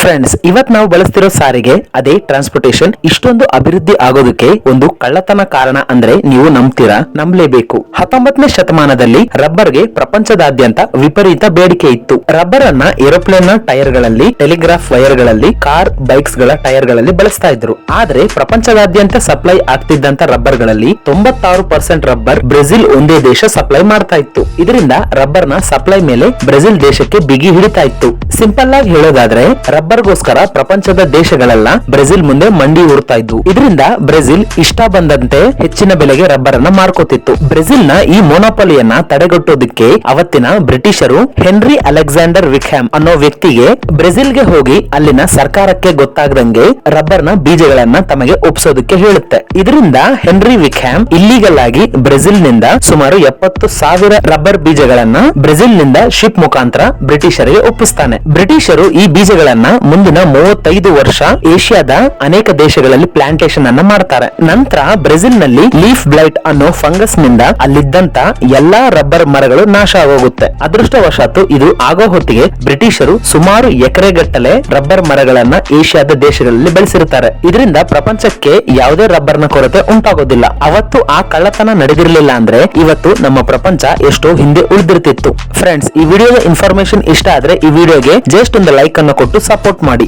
Friends, ಇವತ್ ನಾವು ಬಳಸ್ತಿರೋ ಸಾರಿಗೆ ಅದೇ ಟ್ರಾನ್ಸ್ಪೋರ್ಟೇಶನ್ ಇಷ್ಟೊಂದು ಅಭಿವೃದ್ಧಿ ಆಗೋದಕ್ಕೆ ಒಂದು ಕಳ್ಳತನ ಕಾರಣ ಅಂದ್ರೆ ನೀವು ನಂಬ್ತೀರಾ? ನಂಬಲೇಬೇಕು. 19ನೇ ಶತಮಾನದಲ್ಲಿ ರಬ್ಬರ್ಗೆ ಪ್ರಪಂಚದಾದ್ಯಂತ ವಿಪರೀತ ಬೇಡಿಕೆ ಇತ್ತು. ರಬ್ಬರ್ ಅನ್ನ ಏರೋಪ್ಲೇನ್ ನ ಟೈರ್ ಗಳಲ್ಲಿ, ಟೆಲಿಗ್ರಾಫ್ ವೈರ್ ಗಳಲ್ಲಿ, ಕಾರ್ ಬೈಕ್ಸ್ ಗಳ ಟೈರ್ ಗಳಲ್ಲಿ ಬಳಸ್ತಾ ಇದ್ರು. ಆದ್ರೆ ಪ್ರಪಂಚದಾದ್ಯಂತ ಸಪ್ಲೈ ಆಗ್ತಿದ್ದಂತ ರಬ್ಬರ್ ಗಳಲ್ಲಿ 96% ರಬ್ಬರ್ ಬ್ರೆಜಿಲ್ ಒಂದೇ ದೇಶ ಸಪ್ಲೈ ಮಾಡ್ತಾ ಇತ್ತು. ಇದರಿಂದ ರಬ್ಬರ್ ನ ಸಪ್ಲೈ ಮೇಲೆ ಬ್ರೆಜಿಲ್ ದೇಶಕ್ಕೆ ಬಿಗಿ ಹಿಡಿತಾ ಇತ್ತು. ಸಿಂಪಲ್ ಆಗಿ ಹೇಳೋದಾದ್ರೆ ರಬ್ಬರ್ಗೋಸ್ಕರ ಪ್ರಪಂಚದ ದೇಶಗಳೆಲ್ಲ ಬ್ರೆಜಿಲ್ ಮುಂದೆ ಮಂಡಿ ಊರ್ತಾ ಇದ್ವು. ಇದರಿಂದ ಬ್ರೆಜಿಲ್ ಇಷ್ಟ ಬಂದಂತೆ ಹೆಚ್ಚಿನ ಬೆಲೆಗೆ ರಬ್ಬರ್ ಅನ್ನ ಮಾರ್ಕೋತಿತ್ತು. ಬ್ರೆಜಿಲ್ ನ ಈ ಮೊನೋಪಲಿಯನ್ನ ತಡೆಗಟ್ಟೋದಕ್ಕೆ ಅವತ್ತಿನ ಬ್ರಿಟಿಷರು ಹೆನ್ರಿ ಅಲೆಕ್ಸಾಂಡರ್ ವಿಕ್ಹ್ಯಾಮ್ ಅನ್ನೋ ವ್ಯಕ್ತಿಗೆ ಬ್ರೆಜಿಲ್ಗೆ ಹೋಗಿ ಅಲ್ಲಿನ ಸರ್ಕಾರಕ್ಕೆ ಗೊತ್ತಾಗದಂಗೆ ರಬ್ಬರ್ ನ ಬೀಜಗಳನ್ನ ತಮಗೆ ಒಪ್ಸೋದಕ್ಕೆ ಹೇಳುತ್ತೆ. ಇದರಿಂದ ಹೆನ್ರಿ ವಿಕ್ಹ್ಯಾಮ್ ಇಲ್ಲಿಗಲ್ ಆಗಿ ಬ್ರೆಜಿಲ್ ನಿಂದ ಸುಮಾರು 70,000 ರಬ್ಬರ್ ಬೀಜಗಳನ್ನ ಬ್ರೆಜಿಲ್ ನಿಂದ ಶಿಪ್ ಮುಖಾಂತರ ಬ್ರಿಟಿಷರಿಗೆ ಒಪ್ಪಿಸ್ತಾನೆ. ಬ್ರಿಟಿಷರು ಈ ಬೀಜಗಳನ್ನ ಮುಂದಿನ 35 ವರ್ಷ ಏಷ್ಯಾದ ಅನೇಕ ದೇಶಗಳಲ್ಲಿ ಪ್ಲಾಂಟೇಶನ್ ಅನ್ನ ಮಾಡ್ತಾರೆ. ನಂತರ ಬ್ರೆಜಿಲ್ ನಲ್ಲಿ ಲೀಫ್ ಬ್ಲೈಟ್ ಅನ್ನೋ ಫಂಗಸ್ ನಿಂದ ಅಲ್ಲಿದ್ದಂತ ಎಲ್ಲಾ ರಬ್ಬರ್ ಮರಗಳು ನಾಶ ಆಗೋಗುತ್ತೆ. ಅದೃಷ್ಟವಶಾತ್ ಇದು ಆಗೋ ಹೊತ್ತಿಗೆ ಬ್ರಿಟಿಷರು ಸುಮಾರು ಎಕರೆಗಟ್ಟಲೆ ರಬ್ಬರ್ ಮರಗಳನ್ನ ಏಷ್ಯಾದ ದೇಶಗಳಲ್ಲಿ ಬೆಳೆಸಿರುತ್ತಾರೆ. ಇದರಿಂದ ಪ್ರಪಂಚಕ್ಕೆ ಯಾವುದೇ ರಬ್ಬರ್ ನ ಕೊರತೆ ಉಂಟಾಗೋದಿಲ್ಲ. ಅವತ್ತು ಆ ಕಳ್ಳತನ ನಡೆದಿರಲಿಲ್ಲ ಅಂದ್ರೆ ಇವತ್ತು ನಮ್ಮ ಪ್ರಪಂಚ ಎಷ್ಟೋ ಹಿಂದೆ ಉಳಿದಿರ್ತಿತ್ತು. ಫ್ರೆಂಡ್ಸ್, ಈ ವಿಡಿಯೋದ ಇನ್ಫಾರ್ಮೇಶನ್ ಇಷ್ಟ ಆದ್ರೆ ಈ ವಿಡಿಯೋಗೆ ಜಸ್ಟ್ ಒಂದು ಲೈಕ್ ಅನ್ನು ಕೊಟ್ಟು ಸಪೋರ್ಟ್ ಮಾಡಿ.